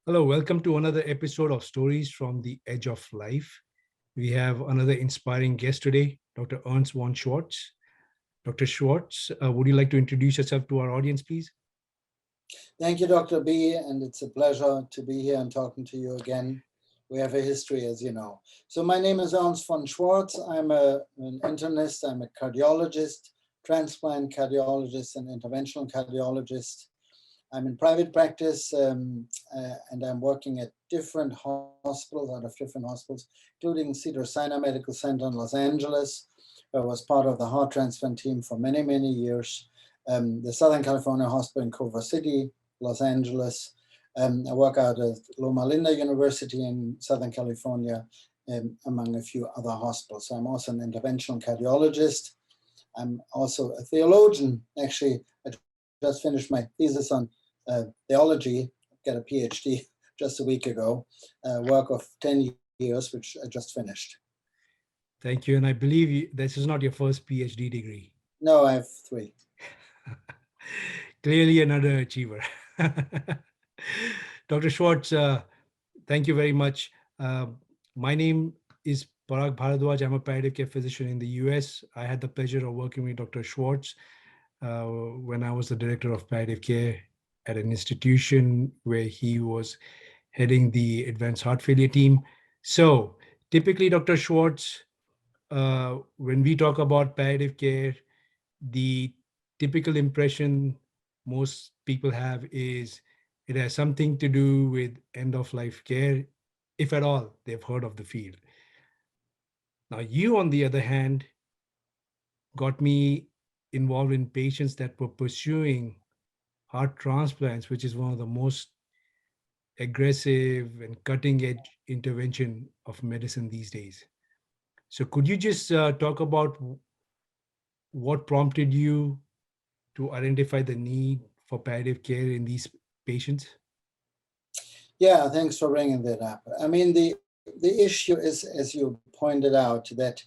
Hello, welcome to another episode of Stories from the Edge of Life. We have another inspiring guest today, Dr. Ernst von Schwarz. Dr. Schwarz, would you like to introduce yourself to our audience, please? Thank you, Dr. B, and it's a pleasure to be here and talking to you again. We have a history, as you know. So my name is Ernst von Schwarz. I'm an internist, I'm a cardiologist, transplant cardiologist, and interventional cardiologist. I'm in private practice, and I'm working at different hospitals, out of different hospitals, including Cedars-Sinai Medical Center in Los Angeles, where I was part of the heart transplant team for many, many years. The Southern California Hospital in Culver City, Los Angeles. I work out at Loma Linda University in Southern California, among a few other hospitals. So I'm also an interventional cardiologist. I'm also a theologian. Actually, I just finished my thesis on theology, got a PhD just a week ago, work of 10 years, which I just finished. Thank you. And I believe this is not your first PhD degree. No, I have 3. Clearly another achiever. Dr. Schwartz, thank you very much. My name is Bharadwaj. I'm a palliative care physician in the US. I had the pleasure of working with Dr. Schwartz when I was the director of palliative care at an institution where he was heading the advanced heart failure team. So typically, Dr. Schwartz, when we talk about palliative care, the typical impression most people have is it has something to do with end of life care, if at all they've heard of the field. Now, you, on the other hand, got me involved in patients that were pursuing heart transplants, which is one of the most aggressive and cutting edge intervention of medicine these days. So could you just talk about what prompted you to identify the need for palliative care in these patients? Yeah, thanks for bringing that up. I mean, the issue is, as you pointed out, that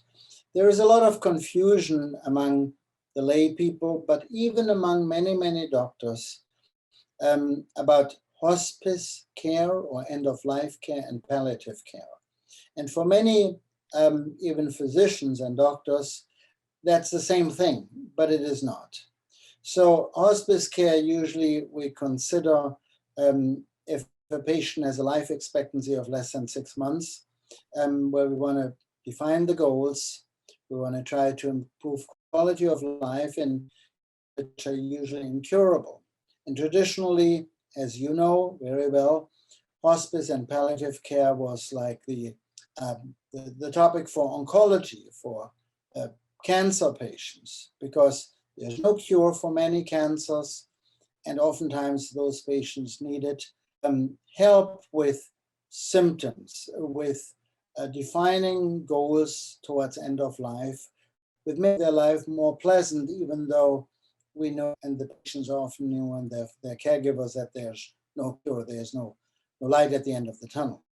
there is a lot of confusion among the lay people, but even among many, many doctors about hospice care or end-of-life care and palliative care. And for many, even physicians and doctors, that's the same thing, but it is not. So hospice care, usually we consider if a patient has a life expectancy of less than 6 months, where we want to define the goals, we want to try to improve quality of life in which are usually incurable. And traditionally, as you know very well, hospice and palliative care was like the topic for oncology, for cancer patients, because there's no cure for many cancers, and oftentimes those patients needed help with symptoms, with defining goals towards end of life, with making their life more pleasant, even though we know, and the patients often knew, and their caregivers, that there's no cure, there's no light at the end of the tunnel.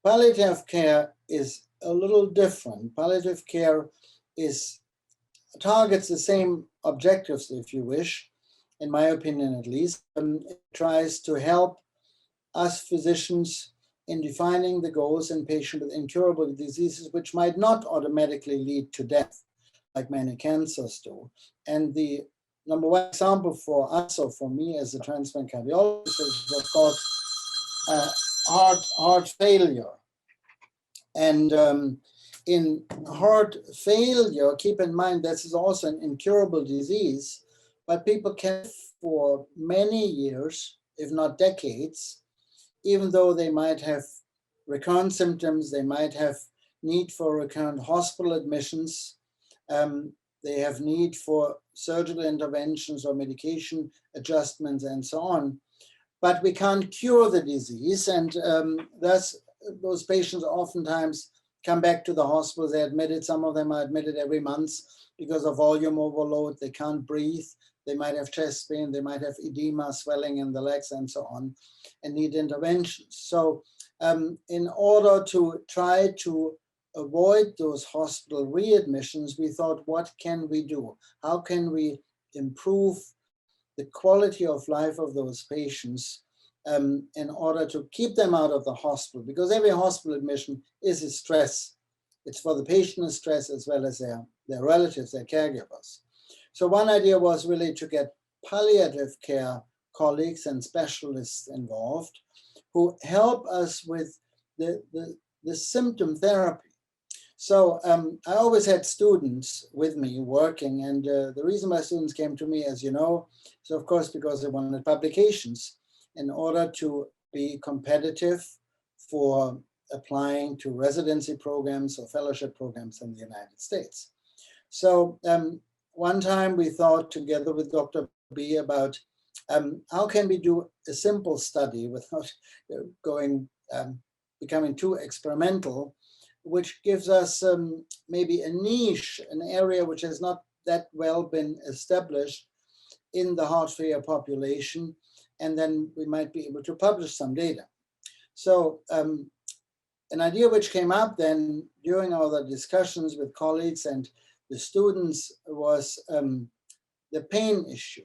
Palliative care is a little different. Palliative care targets the same objectives, if you wish, in my opinion at least. It tries to help us physicians in defining the goals in patients with incurable diseases, which might not automatically lead to death, like many cancers do. And the number one example for us, or for me as a transplant cardiologist, is of course heart failure. And in heart failure, keep in mind this is also an incurable disease, but people can for many years, if not decades, even though they might have recurrent symptoms, they might have need for recurrent hospital admissions, they have need for surgical interventions or medication adjustments and so on. But we can't cure the disease, and thus those patients oftentimes come back to the hospital. They're admitted, some of them are admitted every month because of volume overload. They can't breathe. They might have chest pain. They might have edema, swelling in the legs, and so on, and need interventions. So in order to try to avoid those hospital readmissions, we thought, what can we do? How can we improve the quality of life of those patients in order to keep them out of the hospital, because every hospital admission is a stress. It's for the patient a stress as well as their relatives, their caregivers. So one idea was really to get palliative care colleagues and specialists involved who help us with the symptom therapy. So I always had students with me working, and the reason my students came to me, as you know, is of course because they wanted publications in order to be competitive for applying to residency programs or fellowship programs in the United States. So one time we thought together with Dr. B about how can we do a simple study without going becoming too experimental, which gives us maybe a niche, an area which has not that well been established in the heart failure population, and then we might be able to publish some data. So an idea which came up then during all the discussions with colleagues and the students was the pain issue.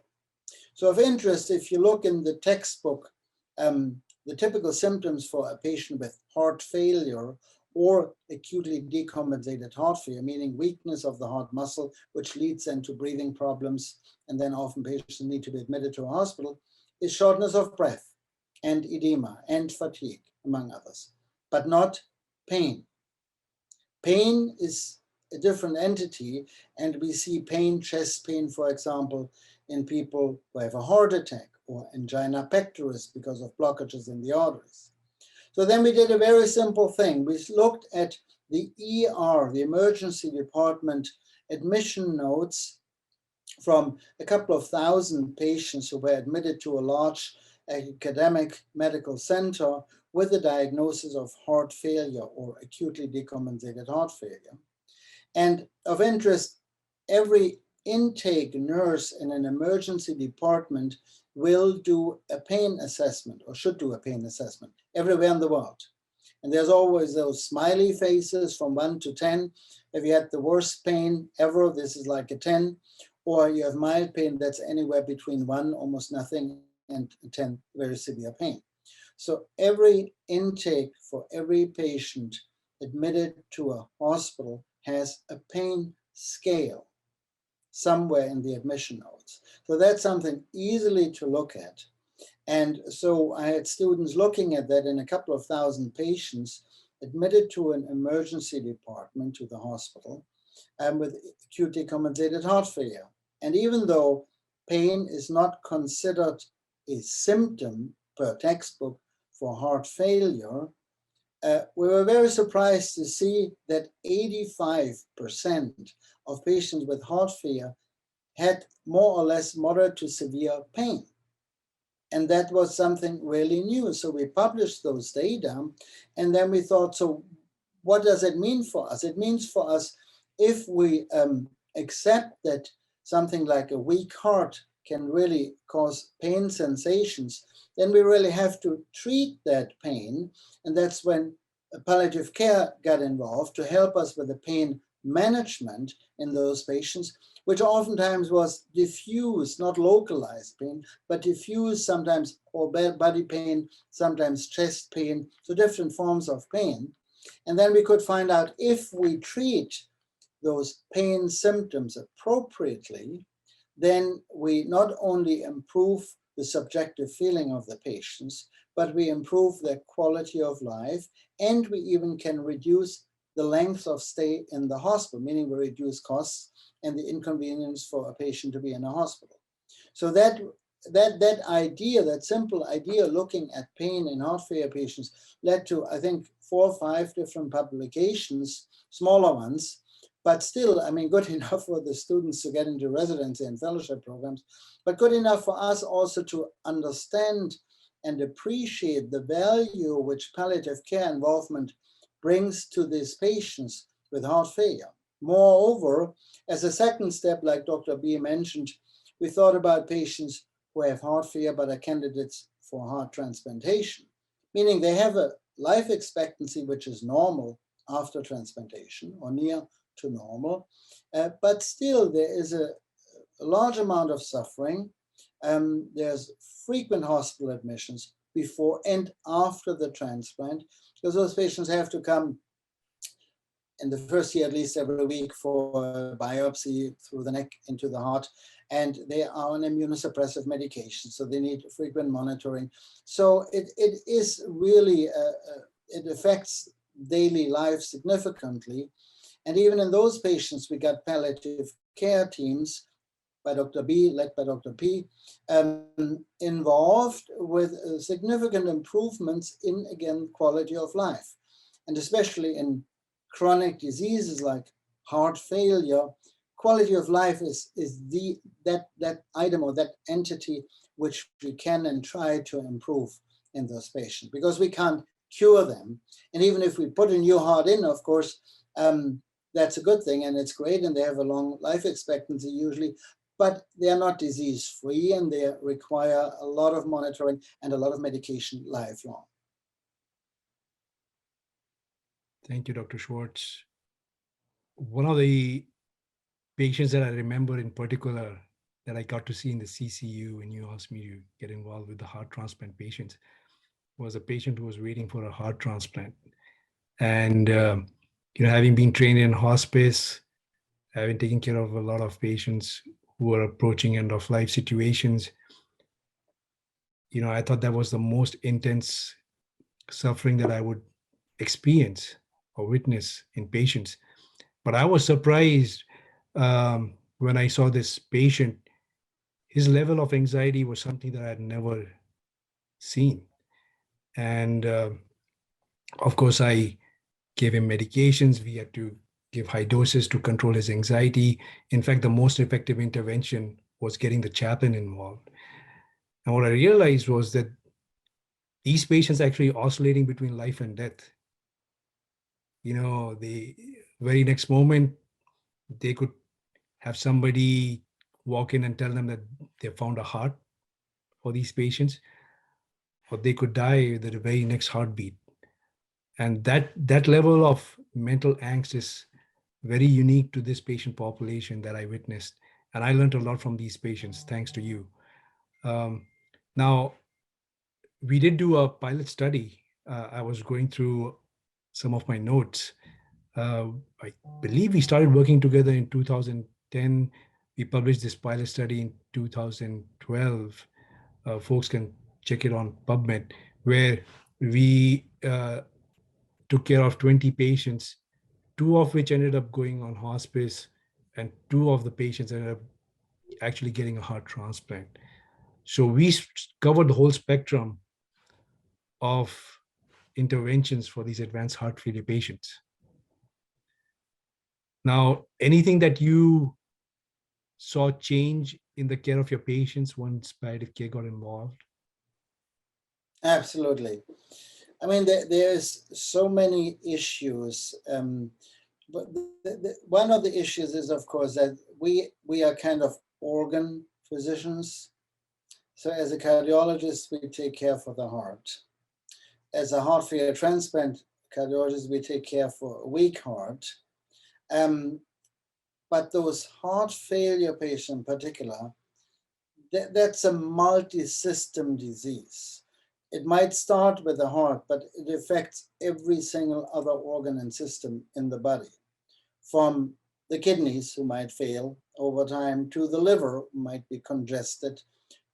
So of interest, if you look in the textbook, the typical symptoms for a patient with heart failure or acutely decompensated heart failure, meaning weakness of the heart muscle, which leads into breathing problems, and then often patients need to be admitted to a hospital, is shortness of breath and edema and fatigue, among others, but not pain. Pain is a different entity, and we see pain, chest pain, for example, in people who have a heart attack or angina pectoris because of blockages in the arteries. So then we did a very simple thing. We looked at the ER, the emergency department admission notes from a couple of thousand patients who were admitted to a large academic medical center with a diagnosis of heart failure or acutely decompensated heart failure. And of interest, every intake nurse in an emergency department will do a pain assessment, or should do a pain assessment, everywhere in the world. And there's always those smiley faces from 1 to 10. If you had the worst pain ever, this is like a 10. Or you have mild pain, that's anywhere between 1, almost nothing, and 10, very severe pain. So every intake for every patient admitted to a hospital has a pain scale somewhere in the admission notes. So that's something easily to look at. And so I had students looking at that in a couple of thousand patients admitted to an emergency department, to the hospital, with acute decompensated heart failure. And even though pain is not considered a symptom per textbook for heart failure, we were very surprised to see that 85% of patients with heart failure had more or less moderate to severe pain. And that was something really new. So we published those data, and then we thought, so what does it mean for us? It means for us, if we accept that something like a weak heart can really cause pain sensations, then we really have to treat that pain. And that's when palliative care got involved to help us with the pain management in those patients, which oftentimes was diffuse, not localized pain, but diffuse, sometimes or body pain, sometimes chest pain, so different forms of pain. And then we could find out if we treat those pain symptoms appropriately, then we not only improve the subjective feeling of the patients, but we improve their quality of life, and we even can reduce the length of stay in the hospital, meaning we reduce costs and the inconvenience for a patient to be in a hospital. So that idea, that simple idea, looking at pain in heart failure patients, led to, I think, 4 or 5 different publications, smaller ones, but still, I mean, good enough for the students to get into residency and fellowship programs, but good enough for us also to understand and appreciate the value which palliative care involvement brings to these patients with heart failure. Moreover, as a second step, like Dr. B mentioned, we thought about patients who have heart failure but are candidates for heart transplantation, meaning they have a life expectancy which is normal after transplantation or near to normal, but still there is a large amount of suffering. There's frequent hospital admissions, before and after the transplant, because those patients have to come in the first year at least every week for a biopsy through the neck into the heart, and they are on immunosuppressive medication, so they need frequent monitoring. So it is really, it affects daily life significantly. And even in those patients, we got palliative care teams by Dr. B, led by Dr. P, involved with significant improvements in, again, quality of life. And especially in chronic diseases like heart failure, quality of life is that item or that entity which we can and try to improve in those patients, because we can't cure them. And even if we put a new heart in, of course, that's a good thing and it's great, and they have a long life expectancy usually, but they are not disease-free and they require a lot of monitoring and a lot of medication lifelong. Thank you, Dr. Schwartz. One of the patients that I remember in particular that I got to see in the CCU when you asked me to get involved with the heart transplant patients was a patient who was waiting for a heart transplant. And, having been trained in hospice, having taken care of a lot of patients who are approaching end of life situations, I thought that was the most intense suffering that I would experience or witness in patients. But I was surprised when I saw this patient. His level of anxiety was something that I had never seen. And of course, I gave him medications. We had to give high doses to control his anxiety. In fact, the most effective intervention was getting the chaplain involved. And what I realized was that these patients actually oscillating between life and death. The very next moment, they could have somebody walk in and tell them that they found a heart for these patients, or they could die with the very next heartbeat. And that level of mental angst is very unique to this patient population that I witnessed. And I learned a lot from these patients, thanks to you. Now, we did do a pilot study. I was going through some of my notes. I believe we started working together in 2010. We published this pilot study in 2012. Folks can check it on PubMed, where we took care of 20 patients, two of which ended up going on hospice, and two of the patients ended up actually getting a heart transplant. So we covered the whole spectrum of interventions for these advanced heart failure patients. Now, anything that you saw change in the care of your patients once palliative care got involved? Absolutely. I mean, there's so many issues. But one of the issues is, of course, that we are kind of organ physicians. So as a cardiologist, we take care for the heart. As a heart failure transplant cardiologist, we take care for a weak heart. But those heart failure patients in particular, that's a multi-system disease. It might start with the heart, but it affects every single other organ and system in the body, from the kidneys, who might fail over time, to the liver, who might be congested,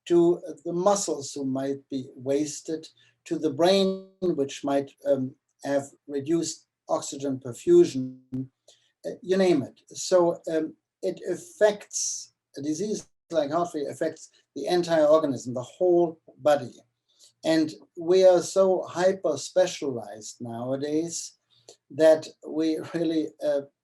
to the muscles, who might be wasted, to the brain, which might have reduced oxygen perfusion, you name it. So it affects, a disease like heart failure affects the entire organism, the whole body. And we are so hyper specialized nowadays that we really,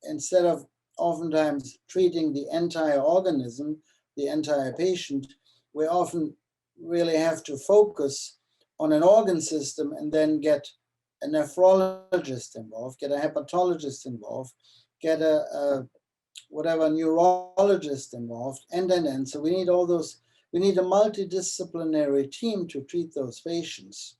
instead of oftentimes treating the entire organism, the entire patient, we often really have to focus on an organ system and then get a nephrologist involved, get a hepatologist involved, get a whatever neurologist involved, and. So we need all those. We need a multidisciplinary team to treat those patients.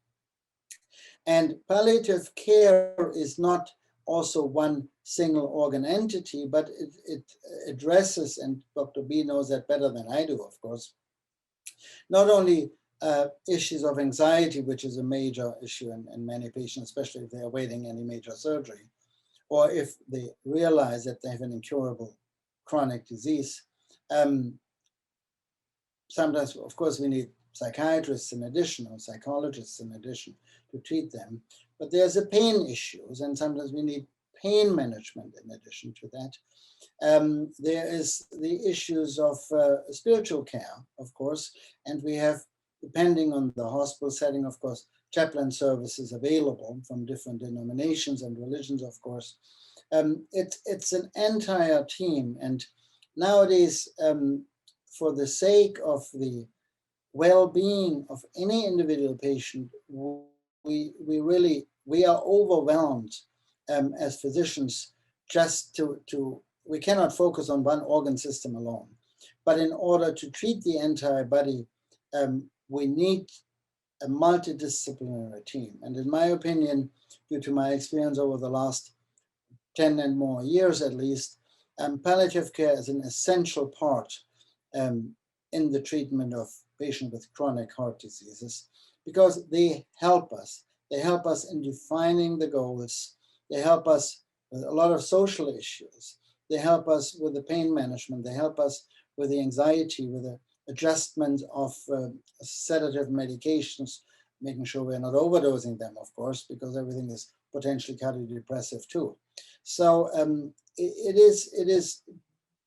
And palliative care is not also one single organ entity, but it addresses, and Dr. B knows that better than I do, of course, not only issues of anxiety, which is a major issue in many patients, especially if they're awaiting any major surgery, or if they realize that they have an incurable chronic disease. Sometimes, of course, we need psychiatrists in addition or psychologists in addition to treat them. But there's a pain issues, and sometimes we need pain management in addition to that. There is the issues of spiritual care, of course, and we have, depending on the hospital setting, of course, chaplain services available from different denominations and religions, of course. It's an entire team, and nowadays, for the sake of the well-being of any individual patient, we are overwhelmed as physicians just to we cannot focus on one organ system alone. But in order to treat the entire body, we need a multidisciplinary team. And in my opinion, due to my experience over the last 10 and more years at least, palliative care is an essential part in the treatment of patients with chronic heart diseases, because they help us. They help us in defining the goals. They help us with a lot of social issues. They help us with the pain management. They help us with the anxiety, with the adjustment of sedative medications, making sure we're not overdosing them, of course, because everything is potentially cardiodepressive too. So it is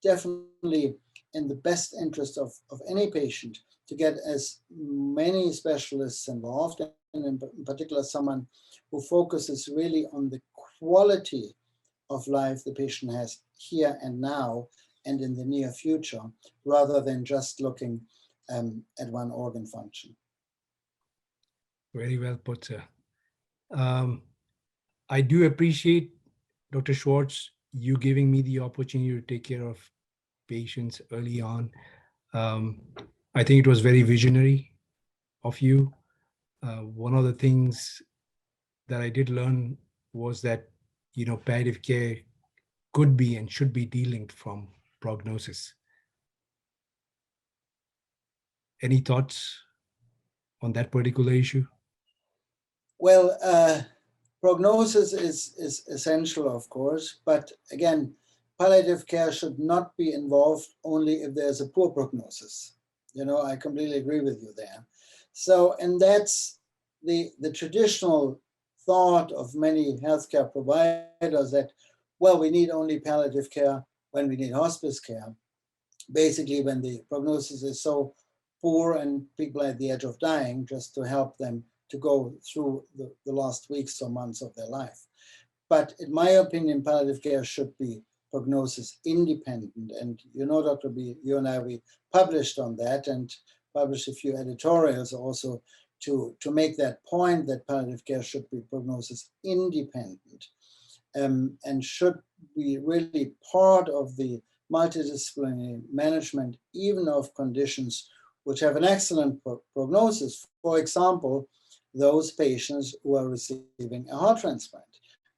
definitely in the best interest of any patient to get as many specialists involved, and in particular someone who focuses really on the quality of life the patient has here and now and in the near future, rather than just looking at one organ function. Very well put, sir. Um, I do appreciate, Dr. Schwartz, you giving me the opportunity to take care of patients early on. Um, I think it was very visionary of you. One of the things that I did learn was that, palliative care could be and should be delinked from prognosis. Any thoughts on that particular issue? Well, prognosis is essential, of course, but again, palliative care should not be involved only if there's a poor prognosis. I completely agree with you there. So, and that's the traditional thought of many healthcare providers that, well, we need only palliative care when we need hospice care, basically when the prognosis is so poor and people are at the edge of dying, just to help them to go through the last weeks or months of their life. But in my opinion, palliative care should be prognosis independent. And Dr. B, you and I, we published on that and published a few editorials also to make that point that palliative care should be prognosis independent and should be really part of the multidisciplinary management, even of conditions which have an excellent prognosis. For example, those patients who are receiving a heart transplant,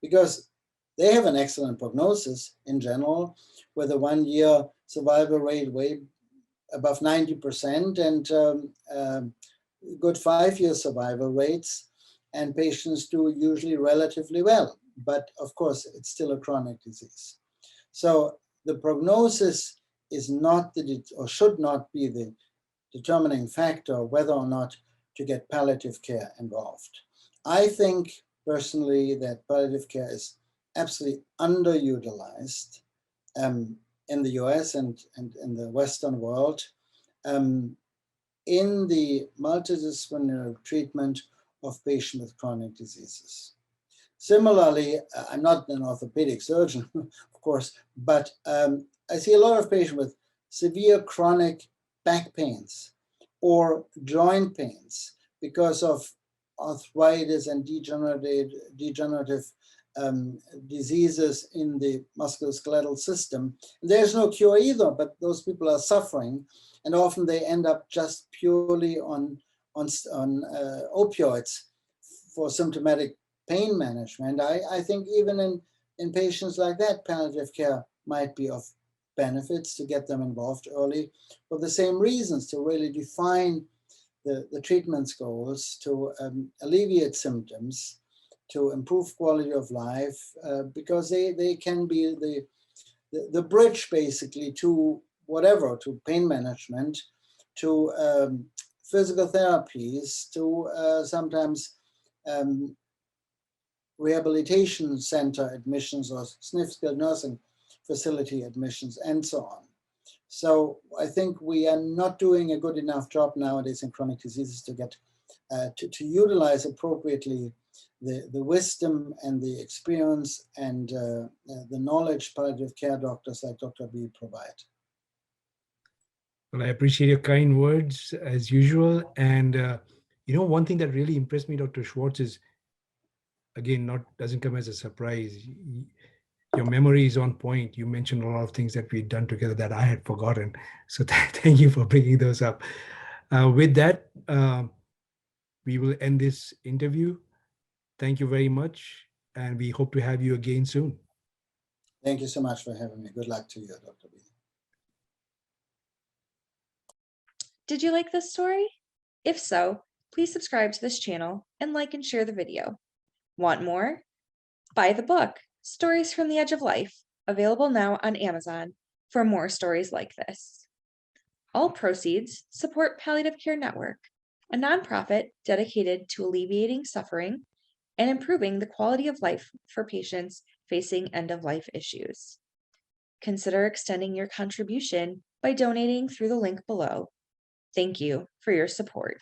because they have an excellent prognosis in general, with a 1-year survival rate way above 90% and good 5-year survival rates, and patients do usually relatively well. But of course, it's still a chronic disease. So the prognosis is not or should not be the determining factor whether or not to get palliative care involved. I think personally that palliative care is absolutely underutilized in the US and in the Western world in the multidisciplinary treatment of patients with chronic diseases. Similarly, I'm not an orthopedic surgeon, of course, but I see a lot of patients with severe chronic back pains or joint pains because of arthritis and degenerative diseases in the musculoskeletal system. There's no cure either, but those people are suffering, and often they end up just purely on opioids for symptomatic pain management. I think even in patients like that, palliative care might be of benefits to get them involved early for the same reasons, to really define the treatment's goals to alleviate symptoms, to improve quality of life, because they can be the bridge basically to whatever, to pain management, to physical therapies, to sometimes rehabilitation center admissions or SNF skilled nursing facility admissions, and so on. So I think we are not doing a good enough job nowadays in chronic diseases to get to utilize appropriately the wisdom and the experience and the knowledge palliative care doctors like Dr. B provide. Well, I appreciate your kind words as usual. And one thing that really impressed me, Dr. Schwarz, is again, doesn't come as a surprise. Your memory is on point. You mentioned a lot of things that we'd done together that I had forgotten. So thank you for bringing those up. With that, we will end this interview. Thank you very much. And we hope to have you again soon. Thank you so much for having me. Good luck to you, Dr. B. Did you like this story? If so, please subscribe to this channel and like and share the video. Want more? Buy the book, Stories from the Edge of Life, available now on Amazon for more stories like this. All proceeds support Palliative Care Network, a nonprofit dedicated to alleviating suffering and improving the quality of life for patients facing end-of-life issues. Consider extending your contribution by donating through the link below. Thank you for your support.